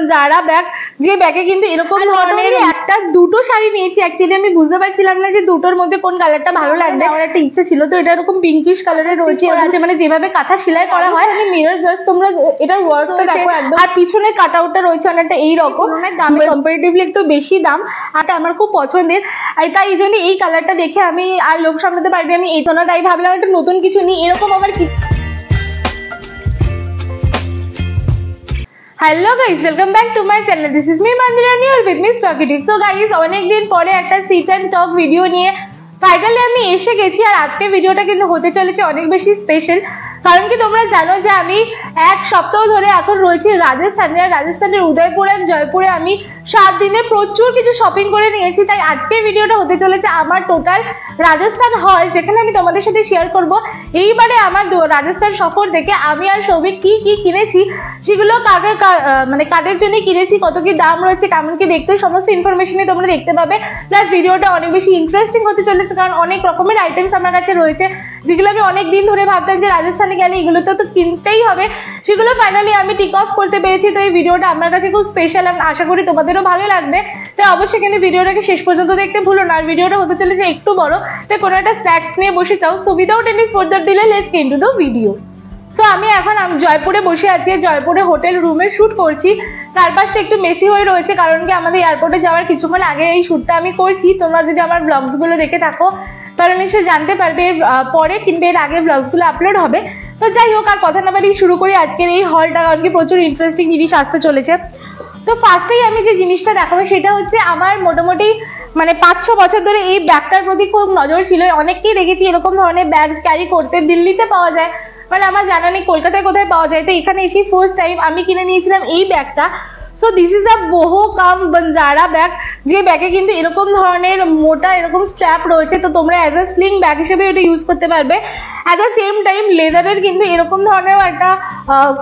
Vanzara bag, যে ব্যাগে কিন্তু এরকম ধরনের একটা দুটো শাড়ি নিয়েছি। অ্যাকচুয়ালি আমি বুঝতে পারছিলাম না যে দুটোর মধ্যে কোন কালারটা ভালো লাগবে। আমার একটা ইচ্ছে ছিল, তো এটা এরকম পিঙ্কিশ কালারের রয়েছে, মানে যেভাবে কাঁথা সেলাই করা হয়। আমি মিরর জাস্ট তোমরা এটার ওয়ার্কটা দেখো একদম, আর পিছনের কাট আউটটা রয়েছে অনেকটা এইরকম, দামে কম্পারেটিভলি একটু বেশি দাম, আর আমার খুব পছন্দের। তাই এই জন্য এই কালারটা দেখে আমি আর লোক সামলাতে পারিনি, আমি এই তো না, তাই ভাবলাম একটা নতুন কিছু নিই। এরকম আবার কি। Hello guys, welcome back to my channel. This is me Mandirani আর with me stocky tips. So guys, অনেকদিন পরে একটা সিট অ্যান্ড টক ভিডিও নিয়ে ফাইনালি আমি এসে গেছি। আর আজকে ভিডিওটা কিন্তু হতে চলেছে অনেক বেশি স্পেশাল, কারণ কি তোমরা জানো যে আমি এক সপ্তাহ ধরে এখন রয়েছি রাজস্থানে। আর রাজস্থানের উদয়পুর আর জয়পুরে আমি 7 দিনে প্রচুর কিছু শপিং করে নিয়েছি। তাই আজকের ভিডিওটা হতে চলেছে আমার টোটাল রাজস্থান হল, যেখানে আমি তোমাদের সাথে শেয়ার করব এইবারে আমার রাজস্থান সফর থেকে আমি আর সৌভিক কি কি কিনেছি, সেগুলো কাদের জন্য কিনেছি, কত কি দাম রয়েছে, কেমন কি দেখতে, সমস্ত ইনফরমেশনই তোমরা দেখতে পাবে। প্লাস ভিডিওটা অনেক বেশি ইন্টারেস্টিং হতে চলেছে, কারণ অনেক রকমের আইটেমস আমার কাছে রয়েছে, যেগুলো আমি অনেক দিন ধরে ভাবতাম যে রাজস্থানে গেলে এগুলো তো কিনতেই হবে। সেগুলো ফাইনালি আমি টিক অফ করতে পেরেছি। তো এই ভিডিওটা আমার কাছে খুব স্পেশাল, আমি আশা করি তোমাদেরও ভালো লাগবে। তাই অবশ্যই কিন্তু ভিডিওটাকে শেষ পর্যন্ত দেখতে ভুলো না। আর ভিডিওটা হতে চলেছে একটু বড়, তাই কোনো একটা স্ন্যাক্স নিয়ে বসে চাও। So without any further delay let's get into the video. So আমি এখন জয়পুরে বসে আছি, জয়পুরে হোটেল রুমে শ্যুট করছি। চারপাশটা একটু মেসি হয়ে রয়েছে, কারণ কি আমাদের এয়ারপোর্টে যাওয়ার কিছুক্ষণ আগে এই শ্যুটটা আমি করছি। তোমরা যদি আমার ব্লগসগুলো দেখে থাকো তাহলে নিশ্চয়ই জানতে পারবে এর পরে কিংবা এর আগে ব্লগসগুলো আপলোড হবে। তো যাই হোক, আর কথা না বাড়িয়ে শুরু করি আজকের এই হলটা, কারণ কি প্রচুর ইন্টারেস্টিং জিনিস আসতে চলেছে। তো ফার্স্টেই আমি যে জিনিসটা দেখাবো সেটা হচ্ছে, আমার মোটামুটি 5-6 বছর ধরে এই ব্যাগটার প্রতি খুব নজর ছিল। অনেককেই দেখেছি এরকম ধরনের ব্যাগ ক্যারি করতে, দিল্লিতে পাওয়া যায়, আমার জানা নেই কলকাতায় কোথায় পাওয়া যায়। তো এখানে এসে ফার্স্ট টাইম আমি কিনে নিয়েছিলাম এই ব্যাগটা। So this is a boho cum Banjara bag, যে ব্যাগে কিন্তু এরকম ধরনের মোটা এরকম স্ট্র্যাপ রয়েছে। তো তোমরা অ্যাজ আ স্লিং ব্যাগ হিসেবে এটা ইউজ করতে পারবে। অ্যাট দ্য সেম টাইম লেদারের কিন্তু এরকম ধরনের একটা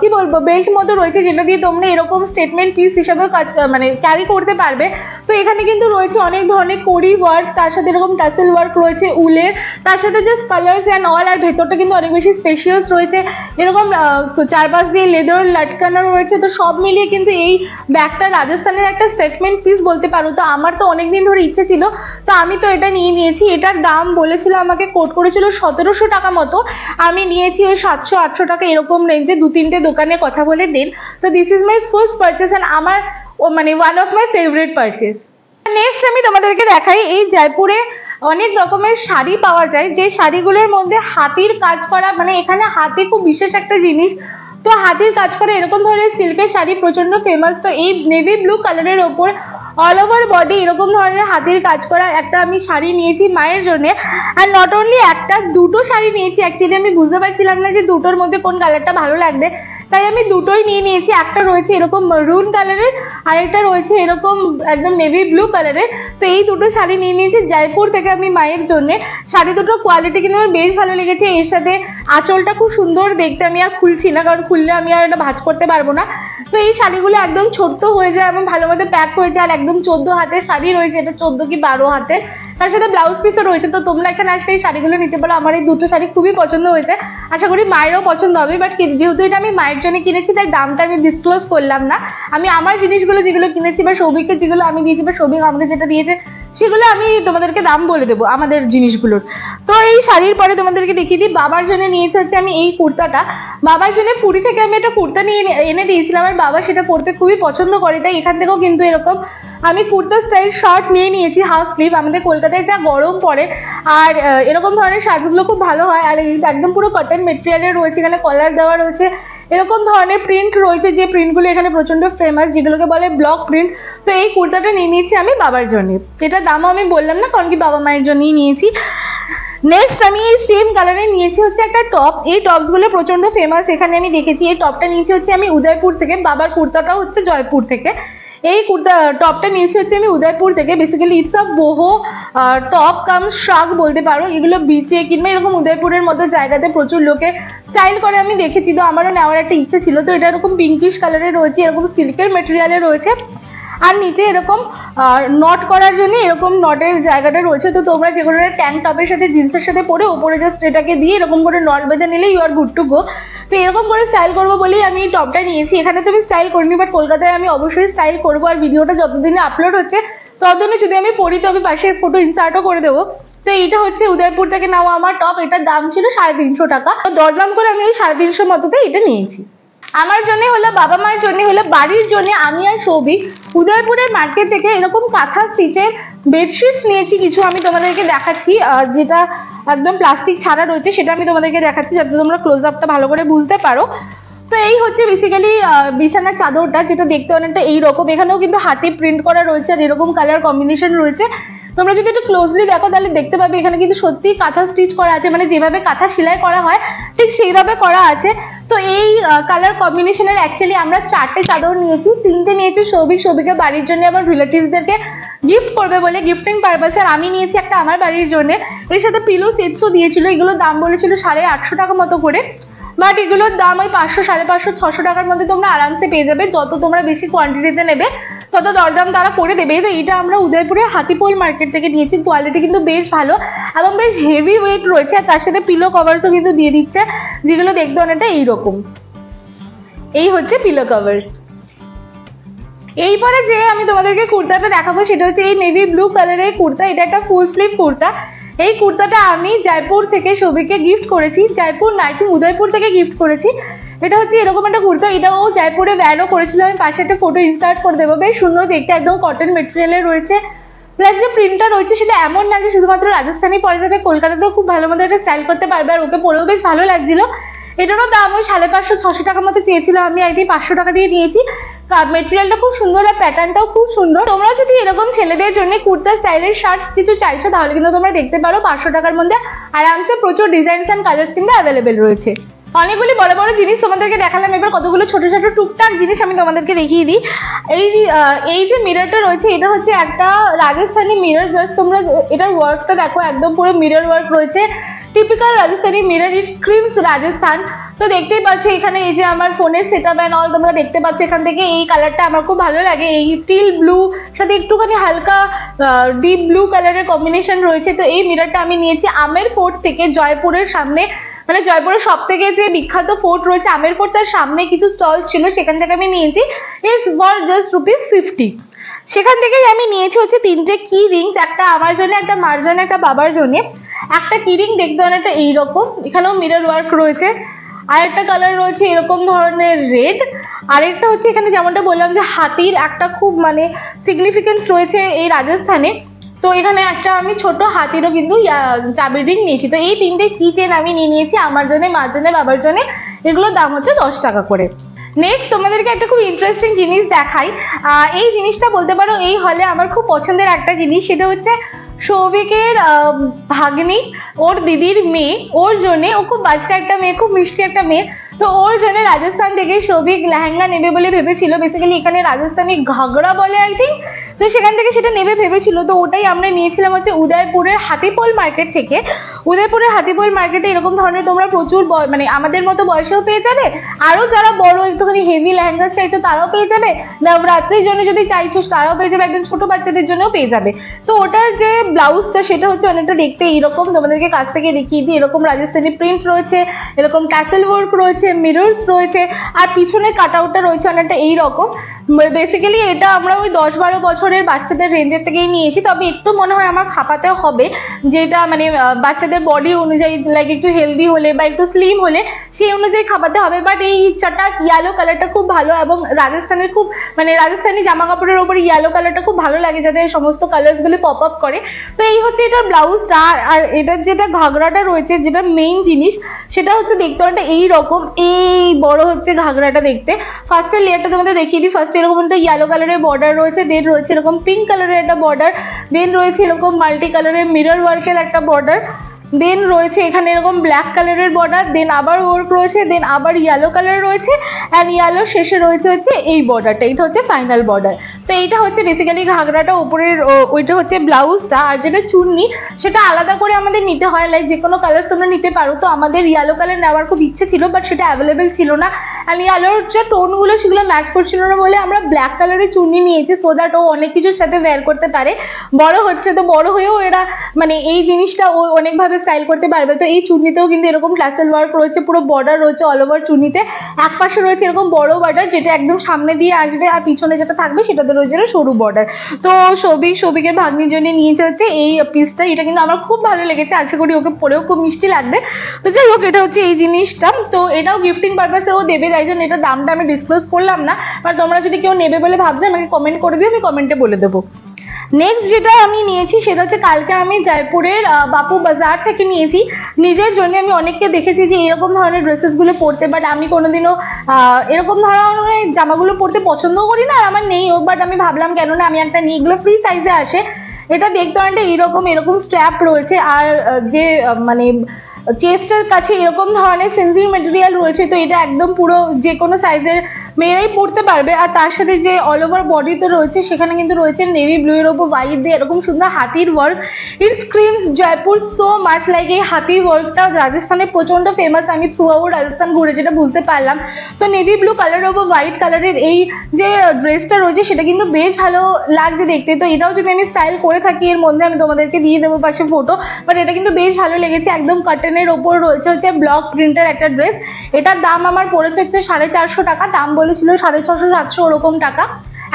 কি বলবো বেল্ট মতো রয়েছে, যেটা দিয়ে তোমরা এরকম স্টেটমেন্ট পিস হিসেবেও ক্যারি করতে পারবে। তো এখানে কিন্তু রয়েছে অনেক ধরনের কড়ি ওয়ার্ক, তার সাথে এরকম টাসেল ওয়ার্ক রয়েছে উলের, তার সাথে জাস্ট কালার্স অ্যান্ড অল। আর ভেতরটা কিন্তু অনেক বেশি স্পেশিয়াস রয়েছে, এরকম চারপাশ দিয়ে লেদার লাটকানো রয়েছে। তো সব মিলিয়ে কিন্তু এই ব্যাগটা রাজস্থানের একটা স্টেটমেন্ট পিস বলতে পারো। তো আমার তো অনেকদিন ধরে ইচ্ছে ছিল, তো আমি তো এটা নিয়ে নিয়েছি। এটার দাম বলেছিল, আমাকে কোট করেছিল 1700 টাকা মতো। আমি নিয়েছি ওই 700-800 টাকা এরকম রেঞ্জে, 2-3টে দোকানে কথা বলে দিন। তো this is my first purchase and আমার one of my favourite purchase. Next আমি তোমাদেরকে দেখাই, এই জয়পুরে অনেক রকমের শাড়ি পাওয়া যায়, যে শাড়িগুলোর মধ্যে হাতির কাজ করা, এখানে হাতি খুব বিশেষ একটা জিনিস। তো হাতির কাজ করা এরকম ধরনের সিল্কের শাড়ি প্রচন্ড ফেমাস। তো এই নেভি ব্লু কালারের ওপর অল ওভার বডি এরকম ধরনের হাতির কাজ করা একটা আমি শাড়ি নিয়েছি মায়ের জন্য। আর নট অনলি একটা, দুটো শাড়ি নিয়েছি। অ্যাকচুয়ালি আমি বুঝতে পারছিলাম না যে দুটোর মধ্যে কোন কালারটা ভালো লাগবে, তাই আমি দুটোই নিয়ে নিয়েছি। একটা রয়েছে এরকম মেরুন কালারের, আর একটা রয়েছে এরকম একদম নেভি ব্লু কালারের। তো এই দুটো শাড়ি নিয়ে নিয়েছি জয়পুর থেকে আমি মায়ের জন্য। শাড়ি দুটো কোয়ালিটি কিন্তু আমার বেশ ভালো লেগেছে। এর সাথে আঁচলটা খুব সুন্দর দেখতে, আমি আর খুলছি না, কারণ খুললে আমি আর এটা ভাঁজ করতে পারবো না। তো এই শাড়িগুলো একদম ছোট্ট হয়ে যায় এবং ভালো মতো প্যাক হয়েছে। আর একদম 14 হাতের শাড়ি রয়েছে, এটা 14 কি 12 হাতের, তার সাথে ব্লাউজ পিসও রয়েছে। তো তোমরা এখানে আসলে এই শাড়িগুলো নিতে পারো। আমার এই দুটো শাড়ি খুবই পছন্দ হয়েছে, আশা করি মায়েরও পছন্দ হবে। বাট যেহেতু এটা আমি মায়ের জন্য কিনেছি, তাই দামটা আমি ডিসক্লোজ করলাম না। আমি আমার জিনিসগুলো যেগুলো কিনেছি বা সৌভিককে যেগুলো আমি দিয়েছি বা সৌভিক আমাকে যেটা দিয়েছে, সেগুলো আমি তোমাদেরকে দাম বলে দেবো আমাদের জিনিসগুলোর। তো এই শাড়ির পরে তোমাদেরকে দেখিয়ে দিই, বাবার জন্য নিয়েছে হচ্ছে আমি এই কুর্তাটা। বাবার জন্য পুরী থেকে আমি একটা কুর্তা নিয়ে এনে দিয়েছিলাম, আর বাবা সেটা পরতে খুবই পছন্দ করে। তাই এখান থেকেও কিন্তু এরকম আমি কুর্তা স্টাইল শার্ট নিয়ে নিয়েছি, হাফ স্লিভ। আমাদের কলকাতায় যা গরম পড়ে, আর এরকম ধরনের শার্টগুলো খুব ভালো হয়। আর একদম পুরো কটন মেটেরিয়ালের রয়েছে, এখানে কলার দেওয়া রয়েছে, এরকম ধরনের প্রিন্ট রয়েছে, যে প্রিন্টগুলো এখানে প্রচন্ড ফেমাস, যেগুলোকে বলে ব্লক প্রিন্ট। তো এই কুর্তাটা নিয়ে নিয়েছি আমি বাবার জন্য। এটার দামও আমি বললাম না, কারণ কি বাবা মায়ের জন্যই নিয়েছি। নেক্সট আমি এই সেম কালারে নিয়েছি হচ্ছে একটা টপ। এই টপসগুলো প্রচন্ড ফেমাস, এখানে আমি দেখেছি। এই টপটা নিয়েছি হচ্ছে আমি উদয়পুর থেকে, বাবার কুর্তাটাও হচ্ছে জয়পুর থেকে। এই টপটা নিয়েছি হচ্ছে আমি উদয়পুর থেকে। Basically it's a boho top cum shrug বলতে পারো। এগুলো বিচে কিংবা এরকম উদয়পুরের মতো জায়গাতে প্রচুর লোকে স্টাইল করে আমি দেখেছি। তো আমারও নেওয়ার একটা ইচ্ছে ছিল। তো এটা এরকম পিঙ্কিশ কালারের রয়েছে, এরকম সিল্কের মেটেরিয়ালে রয়েছে। আর নিচে এরকম নট করার জন্য এরকম নটের জায়গাটা রয়েছে। তো তোমরা যে কোনো ট্যাঙ্ক টপের সাথে জিন্সের সাথে পরে উপরে জাস্ট এটাকে দিয়ে এরকম করে নট বেঁধে নিলে you are good to go. তো এরকম করে স্টাইল করবো বলেই আমি এই টপটা নিয়েছি। এখানে তো আমি স্টাইল করিনি, বাট কলকাতায় আমি অবশ্যই স্টাইল করবো। আর ভিডিওটা যতদিনে আপলোড হচ্ছে ততদিনে যদি আমি পরি তো আমি পাশে ফটো ইনসার্টও করে দেবো। তো এইটা হচ্ছে উদয়পুর থেকে নেওয়া আমার টপ। এটার দাম ছিল 350 টাকা। তো দরদাম করে আমি এই 350 মতোতে এটা নিয়েছি। আমার জন্য হলো, বাবা মার জন্য হলো, বাড়ির জন্য আমি আর সৌভিক উদয়পুরের মার্কেট থেকে এরকম কাঁথা স্টিচের বেডশিটস নিয়েছি কিছু। আমি তোমাদেরকে দেখাচ্ছি, যেটা একদম প্লাস্টিক ছাড়া রয়েছে সেটা আমি তোমাদেরকে দেখাচ্ছি যাতে তোমরা ক্লোজ আপটা ভালো করে বুঝতে পারো। তো এই হচ্ছে বেসিক্যালি বিছানার চাদরটা, যেটা দেখতে অনেকটা এইরকম। এখানেও কিন্তু হাতে প্রিন্ট করা রয়েছে আর এরকম কালার কম্বিনেশন রয়েছে। তোমরা যদি একটু ক্লোজলি দেখো তাহলে দেখতে পাবে এখানে কিন্তু সত্যি কাঁথা স্টিচ করা আছে, মানে যেভাবে কাঁথা সেলাই করা হয় ঠিক সেইভাবে করা আছে। তো এই কালার কম্বিনেশনের অ্যাকচুয়ালি আমরা 4টে চাদর নিয়েছি, 3টে নিয়েছি সৌভিকের বাড়ির জন্য, আমার রিলেটিভসদেরকে গিফট করবে বলে গিফটিং পারপাসে। আর আমি নিয়েছি একটা আমার বাড়ির জন্য। এর সাথে পিলো সেটসও দিয়েছিল। এগুলোর দাম বলেছিল 850 টাকা মতো করে, বাট এগুলোর দাম ওই 500, 550, 600 টাকার মধ্যে তোমরা আরামসে পেয়ে যাবে। যত তোমরা বেশি কোয়ান্টিটিতে নেবে তত দরদাম তারা করে দেবে। তো এটা আমরা উদয়পুরের হাতিপোল মার্কেট থেকে নিয়েছি। কোয়ালিটি কিন্তু বেশ ভালো এবং বেশ হেভি ওয়েট রয়েছে। আর তার সাথে পিলো কভারসও কিন্তু দিয়ে দিচ্ছে, যেগুলো দেখতে অনেকটা এইরকম। এই হচ্ছে পিলো কভার্স। এইবারে যে আমি তোমাদেরকে কুর্তাটা দেখাবো সেটা হচ্ছে এই নেভি ব্লু কালারের কুর্তা। এটা একটা ফুল স্লিভ কুর্তা। এই কুর্তাটা আমি জয়পুর থেকে সৌভিককে গিফট করেছি। জয়পুর না, একটু উদয়পুর থেকে গিফট করেছি। এটা হচ্ছে এরকম একটা কুর্তা। এটাও জয়পুরে ভ্যানও করেছিল। আমি পাশে একটা ফটো ইনসার্ট করে দেবো। বেশ সুন্দর দেখতে, একদম কটন মেটেরিয়ালের রয়েছে। প্লাস যে প্রিন্টটা রয়েছে সেটা এমন না যে শুধুমাত্র রাজস্থানি পরে যাবে, কলকাতাতেও খুব ভালো মতো এটা স্টাইল করতে পারবে। আর ওকে পরেও বেশ ভালো লাগছিল। এটারও দাম ওই 550, 600 টাকা মতো চেয়েছিল। আমি আই থিঙ্ক 500 টাকা দিয়ে নিয়েছি। মেটেরিয়ালটা খুব সুন্দর আর প্যাটার্নটাও খুব সুন্দর। তোমরা যদি এরকম ছেলেদের জন্য কুর্তা স্টাইলের শার্টস কিছু চাইছো তাহলে কিন্তু তোমরা দেখতে পারো। 500 টাকার মধ্যে আরামসে প্রচুর ডিজাইনস অ্যান্ড কালার্স কিন্তু অ্যাভেলেবেল রয়েছে। অনেকগুলি বড় বড় জিনিস তোমাদেরকে দেখালাম, এবার কতগুলো ছোট ছোট টুকটাক জিনিস আমি তোমাদেরকে দেখিয়ে দিই। এই যে মিররটা রয়েছে এটা হচ্ছে একটা রাজস্থানি মিরর। জাস্ট তোমরা এটার ওয়ার্কটা দেখো, একদম পুরো মিরর ওয়ার্ক রয়েছে। টিপিক্যাল রাজস্থানি মিরর, ইট স্ক্রিমস রাজস্থান। তো দেখতেই পাচ্ছ এখানে এই যে আমার ফোনের সেটআপ অ্যান্ড অল তোমরা দেখতে পাচ্ছ এখান থেকে। এই কালারটা আমার খুব ভালো লাগে, এই টিল ব্লু সাথে একটুখানি হালকা ডিপ ব্লু কালারের কম্বিনেশন রয়েছে। তো এই মিররটা আমি নিয়েছি আমের ফোর্ট থেকে, জয়পুরের সামনে, মানে জয়পুরের সব থেকে যে বিখ্যাত ফোর্ট রয়েছে আমের ফোর্ট, তার সামনে কিছু স্টলস ছিল, সেখান থেকে আমি নিয়েছি। It's for just ₹50। সেখান থেকেই আমি নিয়েছি হচ্ছে 3টে কি রিংস, একটা আমার জন্য, একটা মার জন্য, একটা বাবার জন্য। একটা কি রিং দেখতে অনেকটা এইরকম, এখানেও মিরর ওয়ার্ক রয়েছে। আর একটা কালার রয়েছে এরকম ধরনের রেড। আরেকটা হচ্ছে এখানে যেমনটা বললাম যে হাতির একটা খুব মানে সিগনিফিকেন্স রয়েছে এই রাজস্থানে। তো এখানে একটা আমি ছোট হাতিরও কিন্তু চাবির রিং নিয়েছি। তো এই 3টে কি চেন আমি নিয়ে নিয়েছি আমার জন্য, মার জন্য, বাবার জন্য। এগুলোর দাম হচ্ছে 10 টাকা করে। নেক্সট তোমাদেরকে একটা খুব ইন্টারেস্টিং জিনিস দেখাই। এই জিনিসটা বলতে পারো এই হলে আমার খুব পছন্দের একটা জিনিস। সেটা হচ্ছে সৌভিকের ভাগ্নি, ওর দিদির মেয়ে, ওর জন্যে, ও খুব বাচ্চা একটা মেয়ে, খুব মিষ্টি একটা মেয়ে। তো ওর জন্য রাজস্থান থেকে সৌভিক লেহেঙ্গা নেবে বলে ভেবেছিল। বেসিক্যালি এখানে রাজস্থানি ঘাগড়া বলে আই থিঙ্ক। তো সেখান থেকে সেটা নেবে ভেবেছিল। তো ওটাই আমরা নিয়েছিলাম হচ্ছে উদয়পুরের হাতিপোল মার্কেট থেকে। উদয়পুরের হাতিপোল মার্কেটে এরকম ধরনের তোমরা প্রচুর মানে আমাদের মতো বয়সেও পেয়ে যাবে, আরও যারা বড় একটুখানি হেভি লেহেঙ্গা চাইছো তারাও পেয়ে যাবে, নবরাত্রির জন্য যদি চাইছো তারাও পেয়ে যাবে, একদম ছোট বাচ্চাদের জন্যও পেয়ে যাবে। তো ওটার যে ব্লাউজটা সেটা হচ্ছে অনেকটা দেখতে এইরকম, তোমাদেরকে কাছ থেকে দেখিয়ে দিই। এরকম রাজস্থানি প্রিন্ট রয়েছে, এরকম ক্যাসেল ওয়ার্ক রয়েছে, মিরর্স রয়েছে, আর পিছনের কাট আউটটা রয়েছে অনেকটা এইরকম। বেসিক্যালি এটা আমরা ওই 10-12 বছরের বাচ্চাদের রেঞ্জের থেকেই নিয়েছি। তবে একটু মনে হয় আমার খাপাতে হবে, যেটা মানে বাচ্চাদের বডি অনুযায়ী, লাইক একটু হেলদি হলে বা একটু স্লিম হলে সেই অনুযায়ী খাপাতে হবে। বাট এই চাটা ইয়েলো কালারটা খুব ভালো, এবং রাজস্থানের খুব মানে রাজস্থানি জামা কাপড়ের ওপরে ইয়েলো কালারটা খুব ভালো লাগে, যাতে সমস্ত কালার্সগুলো পপ আপ করে। তো এই হচ্ছে এটার ব্লাউজটা। আর এটার যেটা ঘাগড়াটা রয়েছে, যেটা মেইন জিনিস, সেটা হচ্ছে দেখতে অনেকটা এইরকম, এই বড় হচ্ছে ঘাগড়াটা দেখতে। ফার্স্টের লেয়ারটা তোমাদের দেখিয়ে দিই। ফার্স্টে এরকম একটা ইয়েলো কালারের বর্ডার রয়েছে, দেন রয়েছে এরকম পিঙ্ক কালারের একটা বর্ডার, দেন রয়েছে এরকম মাল্টি কালারের মিরর ওয়ার্কের একটা বর্ডার, দেন রয়েছে এখানে এরকম ব্ল্যাক কালারের বর্ডার, দেন আবার ওয়ার্ক রয়েছে, দেন আবার ইয়েলো কালার রয়েছে, অ্যান্ড ইয়েলো শেষে রয়েছে হচ্ছে এই বর্ডারটা। এটা হচ্ছে ফাইনাল বর্ডার। তো এইটা হচ্ছে বেসিক্যালি ঘাগড়াটা, উপরের ওইটা হচ্ছে ব্লাউজটা। আর যেটা চুন্নি সেটা আলাদা করে আমাদের নিতে হয়, লাইক যে কোনো কালার তোমরা নিতে পারো। তো আমাদের ইয়েলো কালার নেওয়ার খুব ইচ্ছে ছিল, বাট সেটা অ্যাভেলেবেল ছিল না। অ্যান্ড এই আলোর যে টোনগুলো সেগুলো ম্যাচ করছিল না বলে আমরা ব্ল্যাক কালারের চুন্নি নিয়েছি, সো দ্যাট ও অনেক কিছুর সাথে ওয়্যার করতে পারে। বড় হচ্ছে তো বড় হয়েও এরা মানে এই জিনিসটা ও অনেকভাবে স্টাইল করতে পারবে। তো এই চুন্নিতেও কিন্তু এরকম টাসেল ওয়ার্ক রয়েছে, পুরো বর্ডার রয়েছে অল ওভার চুন্নিতে। এক পাশে রয়েছে এরকম বড় বর্ডার যেটা একদম সামনে দিয়ে আসবে, আর পিছনে যেটা থাকবে সেটাতে রয়েছে সরু বর্ডার। তো সৌভিকের ভাগ্নির জন্য নিয়েছে হচ্ছে এই পিসটা। এটা কিন্তু আমার খুব ভালো লেগেছে, আশা করি ওকে পরেও খুব মিষ্টি লাগবে। তো যাই হোক, এটা হচ্ছে এই জিনিসটা। তো এটাও গিফটিং পারপাসে ও দেবে, তাই জন্য এটা দামটা আমি ডিসক্লোজ করলাম না। আর তোমরা যদি কেউ নেবে বলে ভাবছো আমাকে কমেন্ট করে দিও, আমি কমেন্টে বলে দেবো। নেক্সট যেটা আমি নিয়েছি সেটা হচ্ছে কালকে আমি জয়পুরের বাপু বাজার থেকে নিয়েছি নিজের জন্য। আমি অনেককে দেখেছি যে এরকম ধরনের ড্রেসেসগুলো পরতে, বাট আমি কোনোদিনও এরকম ধরনের জামাগুলো পরতে পছন্দও করি না, আর আমার নেইও। বাট আমি ভাবলাম কেন না আমি একটা নিই, এগুলো ফ্রি সাইজে আসে। এটা দেখতে অনেকটা এরকম স্ট্র্যাপ রয়েছে, আর যে মানে চেস্টের কাছে এরকম ধরনের সেন্সিটিভ মেটেরিয়াল রয়েছে। তো এটা একদম পুরো যে কোনো সাইজের মেয়েরাই পরতে পারবে। আর তার সাথে যে অল ওভার বডিতে রয়েছে সেখানে কিন্তু রয়েছে নেভি ব্লু এর ওপর হোয়াইট দিয়ে এরকম সুন্দর হাতির work. It screams Jaipur so much like. এই হাতির ওয়ার্কটা রাজস্থানে প্রচন্ড ফেমাস, আমি থ্রু আউট রাজস্থান ঘুরে যেটা বুঝতে পারলাম। তো নেভি ব্লু কালারের ওপর হোয়াইট কালারের এই যে ড্রেসটা রয়েছে সেটা কিন্তু বেশ ভালো লাগছে দেখতে। তো এটাও যদি আমি স্টাইল করে থাকি এর মধ্যে আমি তোমাদেরকে দিয়ে দেবো পাশে ফটো, বাট এটা কিন্তু বেশ ভালো লেগেছে। একদম কার্টেনের ওপর রয়েছে হচ্ছে ব্লক প্রিন্টের একটা ড্রেস। এটার দাম আমার পড়েছে হচ্ছে 450 টাকা, দাম বলেছিল 650-700 ওরকম টাকা।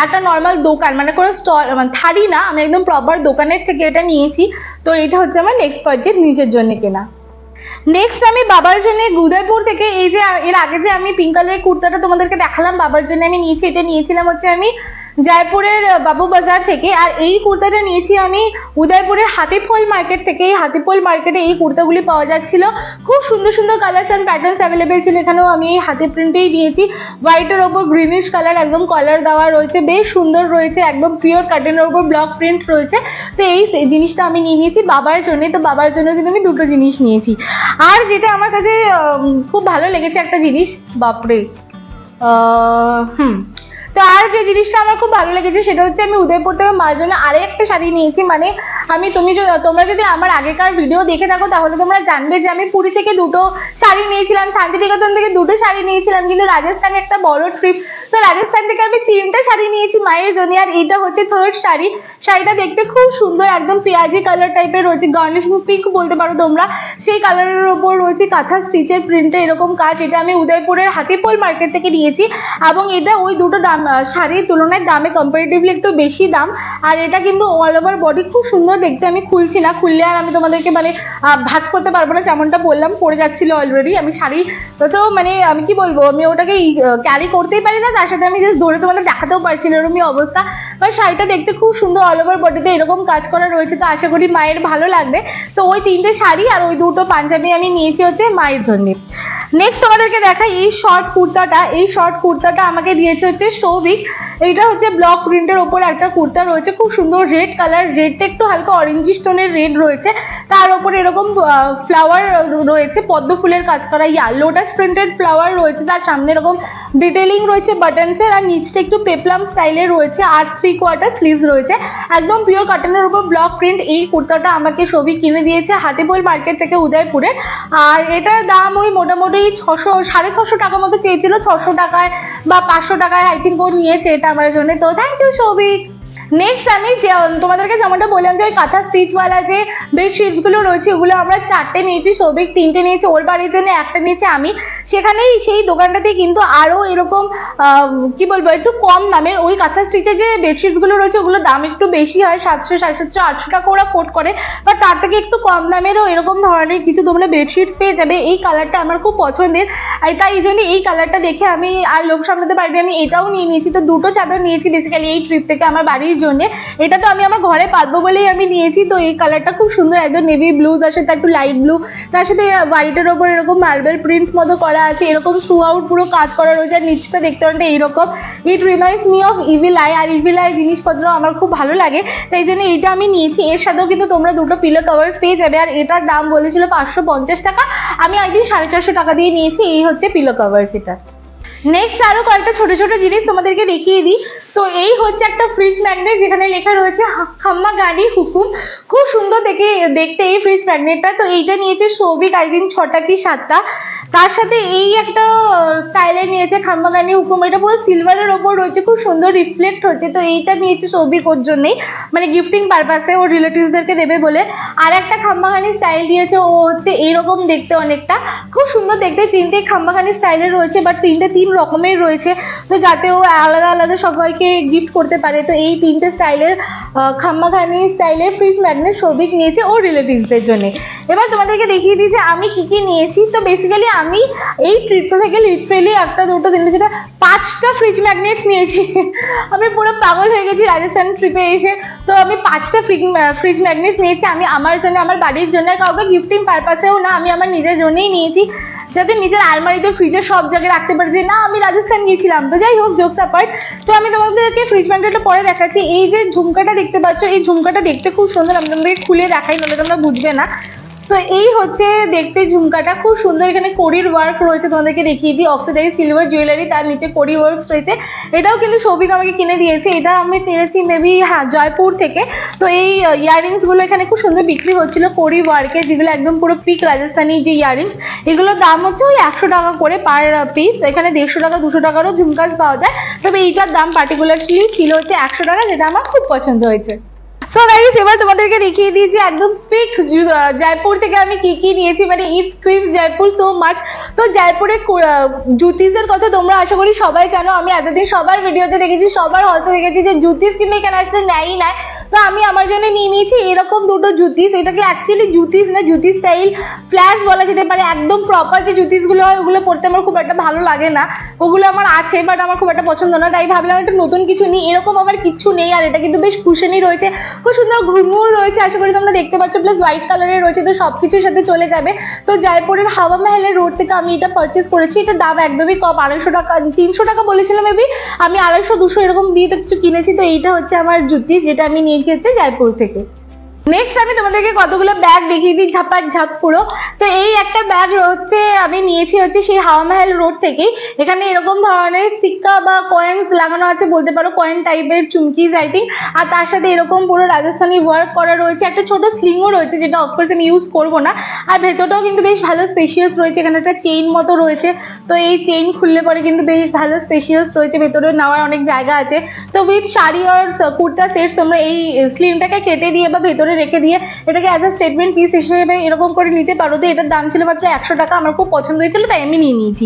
একটা নর্মাল দোকান মানে কোনো স্টল মানে থারি না, আমি একদম প্রপার দোকানের থেকে এটা নিয়েছি। তো এটা হচ্ছে আমার নেক্সট পারচেজ নিজের জন্য কেনা। নেক্সট আমি বাবার জন্য উদয়পুর থেকে এই যে এর আগে যে আমি পিঙ্ক কালারের কুর্তাটা তোমাদেরকে দেখালাম বাবার জন্য আমি নিয়েছি, এটা নিয়েছিলাম হচ্ছে আমি জয়পুরের বাবু বাজার থেকে। আর এই কুর্তাটা নিয়েছি আমি উদয়পুরের হাতিপোল মার্কেট থেকে। এই হাতিপোল মার্কেটে এই কুর্তাগুলি পাওয়া যাচ্ছিল, খুব সুন্দর সুন্দর কালার্স অ্যান্ড প্যাটার্নস অ্যাভেলেবেল ছিল। এখানেও আমি এই হাতি প্রিন্টেই নিয়েছি, হোয়াইটের ওপর গ্রিনিশ কালার একদম কলার দেওয়া রয়েছে, বেশ সুন্দর রয়েছে, একদম পিওর কার্টেনের ওপর ব্লক প্রিন্ট রয়েছে। তো এই জিনিসটা আমি নিয়ে নিয়েছি বাবার জন্য। তো বাবার জন্য কিন্তু আমি দুটো জিনিস নিয়েছি। আর যেটা আমার কাছে খুব ভালো লেগেছে একটা জিনিস, বাপরে তো আর যে জিনিসটা আমার খুব ভালো লেগেছে সেটা হচ্ছে আমি উদয়পুর থেকে মার জন্য আরে একটা শাড়ি নিয়েছি। মানে তোমরা যদি আমার আগেকার ভিডিও দেখে থাকো তাহলে তোমরা জানবে যে আমি পুরী থেকে দুটো শাড়ি নিয়েছিলাম, শান্তিনিকেতন থেকে দুটো শাড়ি নিয়েছিলাম, কিন্তু রাজস্থানে একটা বড় ট্রিপ, তো রাজস্থান থেকে আমি 3টা শাড়ি নিয়েছি মায়ের জন্য। আর এটা হচ্ছে 3rd শাড়ি। শাড়িটা দেখতে খুব সুন্দর, একদম পেঁয়াজি কালার টাইপের রয়েছে, গার্নিশ পিঙ্ক বলতে পারো তোমরা, সেই কালারের ওপর রয়েছে কাঁথা স্টিচের প্রিন্টে এরকম কাজ। এটা আমি উদয়পুরের হাতিপোল মার্কেট থেকে নিয়েছি, এবং এটা ওই দুটো দাম শাড়ির তুলনায় দামে কম্পারেটিভলি একটু বেশি দাম। আর এটা কিন্তু অল ওভার বডি খুব সুন্দর দেখতে। আমি খুলছি না, খুললে আর আমি তোমাদেরকে মানে ভাঁজ করতে পারবো না, যেমনটা বললাম পরে যাচ্ছিল অলরেডি। আমি শাড়ি তো মানে আমি কি বলবো, আমি ওটাকে ক্যারি করতেই পারি না, তার সাথে আমি জাস্ট ধরে তোমাদের দেখাতেও পারছি না, এরকমই অবস্থা। বাট শাড়িটা দেখতে খুব সুন্দর, অল ওভার বডিতে এরকম কাজ করা রয়েছে, তো আশা করি মায়ের ভালো লাগবে। তো ওই 3টে শাড়ি আর ওই দুটো পাঞ্জাবি আমি নিয়েছি হচ্ছে মায়ের জন্য। নেক্সট তোমাদেরকে দেখাই এই শর্ট কুর্তাটা। এই শর্ট কুর্তাটা আমাকে দিয়েছে হচ্ছে সৌভিক। এইটা হচ্ছে ব্লক প্রিন্টের ওপর একটা কুর্তা রয়েছে, খুব সুন্দর রেড কালার, রেডটা একটু হালকা অরেঞ্জিশ টোনের রেড রয়েছে, তার ওপর এরকম ফ্লাওয়ার রয়েছে, পদ্ম ফুলের কাজ করা, লোটাস প্রিন্টেড ফ্লাওয়ার রয়েছে, তার সামনে এরকম ডিটেলিং রয়েছে বাটনসের, আর নিচটা একটু পেপলাম স্টাইলের রয়েছে, আর 3/4 স্লিভস রয়েছে, একদম পিওর কটনের উপর ব্লক প্রিন্ট। এই কুর্তাটা আমাকে সৌভিক কিনে দিয়েছে হাতিপোল মার্কেট থেকে উদয়পুরের। আর এটার দাম ওই মোটামুটি 600-650 টাকা মতো চেয়েছিল, 600 টাকায় বা 500 টাকায় আই থিঙ্ক ও নিয়েছে এটা আমার জন্য। তো থ্যাংক ইউ সৌভিক। নেক্সট আমি তোমাদেরকে যেমনটা বললাম যে ওই কাঁথা স্টিচওয়ালা যে বেডশিটসগুলো রয়েছে ওগুলো আমরা 4টে নিয়েছি, সৌভিক 3টে নিয়েছি, ওর বাড়ির জন্য একটা নিয়েছি আমি। সেখানেই সেই দোকানটাতেই কিন্তু আরও এরকম কি বলবো একটু কম দামের ওই কাঁথা স্টিচের যে বেডশিটসগুলো রয়েছে ওগুলোর দাম একটু বেশি হয়, 700, 750, 800 টাকা ওরা কোট করে, বাট তার থেকে একটু কম দামেরও এরকম ধরনের কিছু তোমরা বেডশিটস পেয়ে যাবে। এই কালারটা আমার খুব পছন্দের, তাই এই জন্য এই কালারটা দেখে আমি আর লোক সামলাতে পারিনি, আমি এটাও নিয়ে নিয়েছি। তো দুটো চাদর নিয়েছি বেসিক্যালি এই ট্রিপ থেকে আমার বাড়ির জন্য। এটা তো আমি আমার ঘরে পাতবো বলেই আমি নিয়েছি। তো এই কালারটা খুব সুন্দর, একদম নেভি ব্লু, তার সাথে একটু লাইট ব্লু, তার সাথে হোয়াইটের ওপর এরকম মার্বেল প্রিন্ট মতো করা আছে, এরকম থ্রু আউট পুরো কাজ করা রয়েছে, আর নিচটা দেখতে অনেকটা এইরকম। It reminds me of evil eye, আর ইভিল আই জিনিসপত্র আমার খুব ভালো লাগে, তাই জন্য এইটা আমি নিয়েছি। এর সাথেও কিন্তু তোমরা দুটো পিলো কভার্স পেয়ে যাবে, আর এটার দাম বলেছিল 550 টাকা, আমি আই থিঙ্ক 450 টাকা দিয়ে নিয়েছি। এই হচ্ছে পিলো কভার্স এটা। নেক্সট আরো কয়েকটা ছোট ছোট জিনিস তোমাদেরকে দেখিয়ে দিই। তো এই হচ্ছে একটা ফ্রিজ ম্যাগনেট যেখানে লেখা রয়েছে খাম্মা গাড়ি হুকুম। খুব সুন্দর দেখতে এই ফ্রিজ ম্যাগনেটটা। তো এইটা নিয়েছে সৌভিক আই থিঙ্ক 6টা কি 7টা। তার সাথে এই একটা স্টাইলে নিয়েছে খাম্বাগানি হুকুম, এটা পুরো সিলভারের ওপর রয়েছে, খুব সুন্দর রিফ্লেক্ট হচ্ছে। তো এইটা নিয়েছে সৌভিক ওর জন্যই, মানে গিফটিং পারপাসে ওর রিলেটিভসদেরকে দেবে বলে। আর একটা খাম্বাগানি স্টাইল দিয়েছে, ও হচ্ছে এইরকম দেখতে অনেকটা, খুব সুন্দর দেখতে। 3টে খাম্বাগানি স্টাইলের রয়েছে, বাট 3 রকমের রয়েছে, তো যাতে ও আলাদা আলাদা সবাইকে গিফট করতে পারে। তো এই 3টে স্টাইলের খাম্বাগানি স্টাইলের ফ্রিজ ম্যাগনেট সৌভিক নিয়েছে ওর রিলেটিভসদের জন্য। এবার তোমাদেরকে দেখিয়ে দিই যে আমি কি নিয়েছি। তো বেসিক্যালি আমি এই ট্রিপটা থেকে লিটারেলি 1টা 2টো 3টে 4টা 5টা ফ্রিজ ম্যাগনেটস নিয়েছি। আমি পুরো পাগল হয়ে গেছি রাজস্থান ট্রিপে এসে। তো আমি 5টা ফ্রিজ ম্যাগনেটস নিয়েছি, আমি আমার জন্য, আমার বাড়ির জন্য, কাউকে গিফটিং পারপাসেও না, আমি আমার নিজের জন্যই নিয়েছি, যাতে নিজের আলমারিতে ফ্রিজে সব জায়গায় রাখতে পারি যে না আমি রাজস্থান গিয়েছিলাম। তো যাই হোক, জোকস অ্যাপার্ট। তো আমি তোমাদেরকে ফ্রিজ ম্যাগনেটটা পরে দেখাচ্ছি। এই যে ঝুমকাটা দেখতে পাচ্ছ, এই ঝুমকাটা দেখতে খুব সুন্দর, আমি তোমাদেরকে খুলে দেখাই, নাহলে তোমরা বুঝবে না। তো এই হচ্ছে দেখতে ঝুমকাটা, খুব সুন্দর, এখানে কড়ির ওয়ার্ক রয়েছে, তোমাদেরকে দেখিয়ে দিই। অক্সিডাইজ সিলভার জুয়েলারি, তার নিচে কড়ি ওয়ার্কস রয়েছে। এটাও কিন্তু সৌভিক আমাকে কিনে দিয়েছে, এটা আমি কিনেছি মেবি জয়পুর থেকে। তো এই ইয়াররিংসগুলো এখানে খুব সুন্দর বিক্রি হচ্ছিল কড়ি ওয়ার্কে, যেগুলো একদম পুরো পিক রাজস্থানি যে ইয়াররিংস, এগুলোর দাম হচ্ছে ওই 100 টাকা করে পার পিস। এখানে 150 টাকা 200 টাকারও ঝুমকাস পাওয়া যায়, তবে এইটার দাম পার্টিকুলারলি ছিল হচ্ছে 100 টাকা, যেটা আমার খুব পছন্দ হয়েছে। সো গাইস, এবার তোমাদেরকে দেখিয়ে দিয়েছি একদম পিক জয়পুর থেকে আমি কি নিয়েছি, মানে ইট স্ক্রিমস জয়পুর সো মাচ। তো জয়পুরে জুতিসের কথা তোমরা আশা করি সবাই জানো, আমি এতদিন সবার ভিডিওতে দেখেছি, সবার হলতে দেখেছি যে জুতিস কিনে এখানে আসলে নেয়ই নেয়। তো আমি আমার জন্য নিয়ে নিয়েছি এরকম 2টো জুতিস। এটাকে অ্যাকচুয়ালি জুতিস না, জুতি স্টাইল ফ্ল্যাশ বলা যেতে পারে। একদম প্রপার যে জুতিসগুলো হয় ওগুলো পড়তে আমার খুব একটা ভালো লাগে না, ওগুলো আমার আছে বাট আমার খুব একটা পছন্দ না, তাই ভাবলাম একটা নতুন কিছু নিই। এরকম আমার কিচ্ছু নেই, আর এটা কিন্তু বেশ কুশনি রয়েছে, খুব সুন্দর ঘুরমুর রয়েছে, আশা করি তোমরা দেখতে পাচ্ছ, প্লাস হোয়াইট কালারের রয়েছে, তো সবকিছুর সাথে চলে যাবে। তো জয়পুরের হাওয়া মহলের রোড থেকে আমি এটা পারচেস করেছি। এটার দাম একদমই কম, 250 টাকা 300 টাকা বলেছিল মেবি, আমি 250 200 এরকম দিয়ে তো কিছু কিনেছি। তো এইটা হচ্ছে আমার জুতি, যেটা আমি নিয়েছি হচ্ছে জয়পুর থেকে। নেক্সট আমি তোমাদেরকে কতগুলো ব্যাগ দেখিয়ে দিই ঝাপ পুরো। তো এই একটা ব্যাগ হচ্ছে আমি নিয়েছি হচ্ছে সেই হাওয়া মহল রোড থেকেই। এখানে এরকম ধরনের সিক্কা বা কয়েন্স লাগানো আছে, বলতে পারো কয়েন টাইপের চুমকিজ আই থিঙ্ক। আর তার সাথে এরকম পুরো রাজস্থানি ওয়ার্ক করা রয়েছে, একটা ছোট স্লিংও রয়েছে, যেটা অফকোর্স আমি ইউজ করবো না। আর ভেতরটাও কিন্তু বেশ ভালো স্পেশিয়াস রয়েছে, এখানে একটা চেইন মতো রয়েছে। তো এই চেইন খুললে পরে কিন্তু বেশ ভালো স্পেশিয়াস রয়েছে, ভেতরে নেওয়ার অনেক জায়গা আছে। তো উইথ শাড়ি আর কুর্তা সেট তোমরা এই স্লিংটাকে কেটে দিয়ে বা ভেতরে রেখে দিয়ে এটাকে অ্যাজ আ স্টেটমেন্ট পিস হিসেবে এরকম করে নিতে পারো। তো এটার দাম ছিল মাত্র 100 টাকা, আমার খুব পছন্দ হয়েছিল তাই আমি নিয়ে নিয়েছি।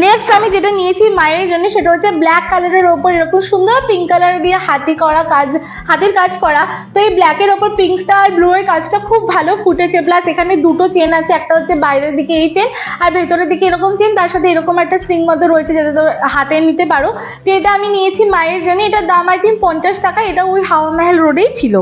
নেক্সট আমি যেটা নিয়েছি মায়ের জন্য, সেটা হচ্ছে ব্ল্যাক কালারের ওপর এরকম সুন্দর পিঙ্ক কালার দিয়ে হাতির কাজ করা। তো এই ব্ল্যাকের ওপর পিঙ্কটা আর ব্লু এর কাজটা খুব ভালো ফুটেছে, প্লাস এখানে 2টো চেন আছে, একটা হচ্ছে বাইরের দিকে এই চেন আর ভেতরের দিকে এরকম চেন, তার সাথে এরকম একটা স্ট্রিং মতো রয়েছে যাতে তোর হাতে নিতে পারো। তো এটা আমি নিয়েছি মায়ের জন্য, এটার দাম আই থিঙ্ক 50 টাকা, এটা ওই হাওয়া মহল রোডেই ছিল।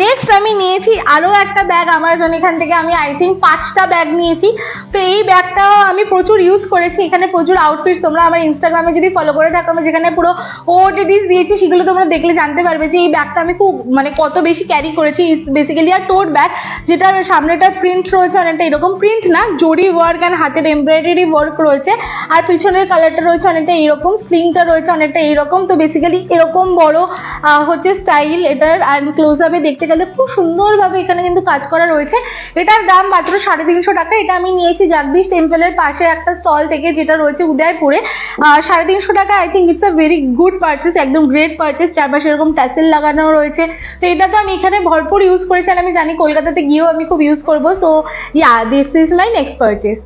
নেক্সট আমি নিয়েছি আরও একটা ব্যাগ আমার জন্য, এখান থেকে আমি আই থিঙ্ক 5টা ব্যাগ নিয়েছি। তো এই ব্যাগটা আমি প্রচুর ইউজ করেছি, এখানে প্রচুর আউটফিটস, তোমরা আমার ইনস্টাগ্রামে যদি ফলো করে থাকো আমি যেখানে পুরো ওটিডিস দিয়েছি সেগুলো তোমরা দেখলে জানতে পারবে যে এই ব্যাগটা আমি খুব মানে কত বেশি ক্যারি করেছি। বেসিক্যালি আর টোট ব্যাগ, যেটার সামনেটা প্রিন্ট রয়েছে অনেকটা এরকম, প্রিন্ট না জরি ওয়ার্ক অ্যান্ড হাতের এমব্রয়ডারি ওয়ার্ক রয়েছে, আর পিছনের কালারটা রয়েছে অনেকটা এইরকম, স্লিংটা রয়েছে অনেকটা এইরকম। তো বেসিক্যালি এরকম বড় হচ্ছে স্টাইল এটার, আর ক্লোজ আপে দেখতে গেলে খুব সুন্দরভাবে এখানে কিন্তু কাজ করা রয়েছে। এটার দাম মাত্র 350 টাকা। এটা আমি নিয়েছি জগদীশ টেম্পলের পাশে একটা স্টল থেকে, যেটা রয়েছে উদয়পুরে। 350 টাকা I think it's a very good purchase, একদম গ্রেট পারচেস। চারপাশে এরকম ট্যাসেল লাগানো রয়েছে। তো এটা তো আমি এখানে ভরপুর ইউজ করেছি, আর আমি জানি কলকাতাতে গিয়েও আমি খুব ইউজ করবো। So yeah, this is my next purchase.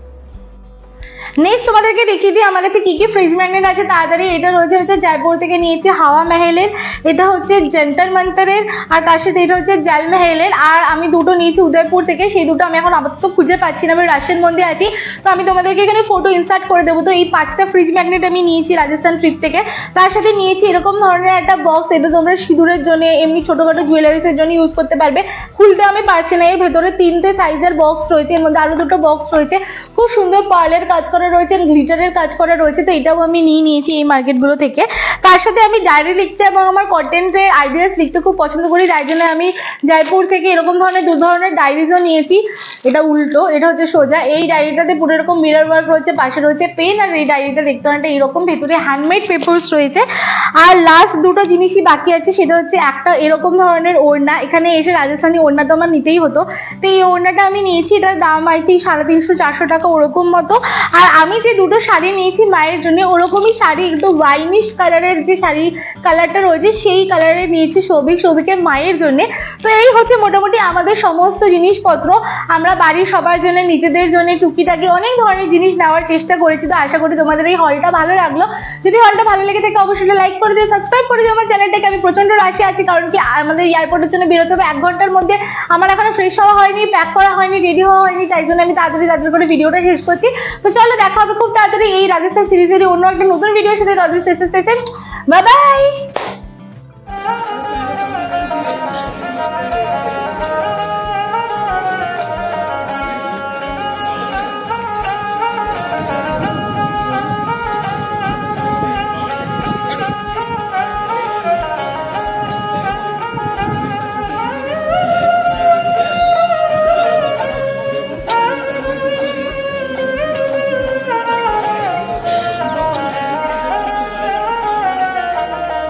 Next তোমাদেরকে দেখিয়ে দিই আমার কাছে কি ফ্রিজ ম্যাগনেট আছে তাড়াতাড়ি। এটা রয়েছে জয়পুর থেকে নিয়েছি হাওয়া মহলের, এটা হচ্ছে জন্তর মন্তরের, আর তার সাথে এটা হচ্ছে জল মহলের। আর আমি 2টো নিয়েছি উদয়পুর থেকে, সেই 2টো আমি এখন আপাতত খুঁজে পাচ্ছি না, আমি রাশিয়ান মধ্যে আছি। তো আমি তোমাদেরকে এখানে ফটো ইনসার্ট করে দেবো। তো এই 5টা ফ্রিজ ম্যাগনেট আমি নিয়েছি রাজস্থান ট্রিপ থেকে। তার সাথে নিয়েছি এরকম ধরনের একটা বক্স, এটা তোমরা সিঁদুরের জন্য এমনি ছোটোখাটো জুয়েলারিসের জন্য ইউজ করতে পারবে। খুলতে আমি পারছি না, এর ভেতরে 3টে সাইজের বক্স রয়েছে, এর মধ্যে আরও 2টো বক্স রয়েছে, খুব সুন্দর পার্লের কাজ করা করা রয়েছে, গ্লিটারের কাজ করা রয়েছে, তো এটাও আমি নিয়ে নিয়েছি এই মার্কেটগুলো থেকে। তার সাথে আমি ডায়েরি লিখতে এবং আমার কন্টেন্টের আইডিয়াস লিখতে খুব পছন্দ করি, তাই জন্য আমি জয়পুর থেকে এরকম ধরনের 2 ধরনের ডায়েরিজও নিয়েছি। এটা উল্টো, এটা হচ্ছে সোজা। এই ডায়েরিটাতে পুরো এরকম মিরর ওয়ার্ক রয়েছে, পাশে রয়েছে পেন, আর এই ডায়েরিটা দেখতে অনেকটা এরকম, ভেতরে হ্যান্ডমেড পেপারস রয়েছে। আর লাস্ট দুটো জিনিসই বাকি আছে, সেটা হচ্ছে একটা এরকম ধরনের ওড়না। এখানে এসে রাজস্থানী ওড়না তো আমার নিতেই হতো, তো এই ওড়নাটা আমি নিয়েছি। এটার দাম আই থিঙ্ক 350-400 টাকা ওরকম মতো। আর আমি যে দুটো শাড়ি নিয়েছি মায়ের জন্য, ওরকমই শাড়ি, একটু ওয়াইনিশ কালারের যে শাড়ি কালারটা রয়েছে সেই কালারে নিয়েছি সৌভিকের মায়ের জন্য। তো এই হচ্ছে মোটামুটি আমাদের সমস্ত জিনিসপত্র। আমরা বাড়ির সবার জন্য, নিজেদের জন্য টুকিটাকি অনেক ধরনের জিনিস নেওয়ার চেষ্টা করেছি। তো আশা করি তোমাদের এই হলটা ভালো লাগলো। যদি হলটা ভালো লেগে থাকে অবশ্যই লাইক করে দিও, সাবস্ক্রাইব করে দিও আমার চ্যানেলটাকে। আমি প্রচন্ড রাশি আছি, কারণ কি আমাদের এয়ারপোর্টের জন্য বেরোতে হবে 1 ঘন্টার মধ্যে। আমার এখনো ফ্রেশ হওয়া হয়নি, প্যাক করা হয়নি, রেডি হওয়া হয়নি, তাই জন্য আমি তাড়াতাড়ি করে ভিডিওটা শেষ করছি। তো চলো দেখা হবে খুব তাড়াতাড়ি এই রাজস্থান সিরিজের অন্য একটা নতুন ভিডিওর সাথে। তাদের শেষে বাই বাই।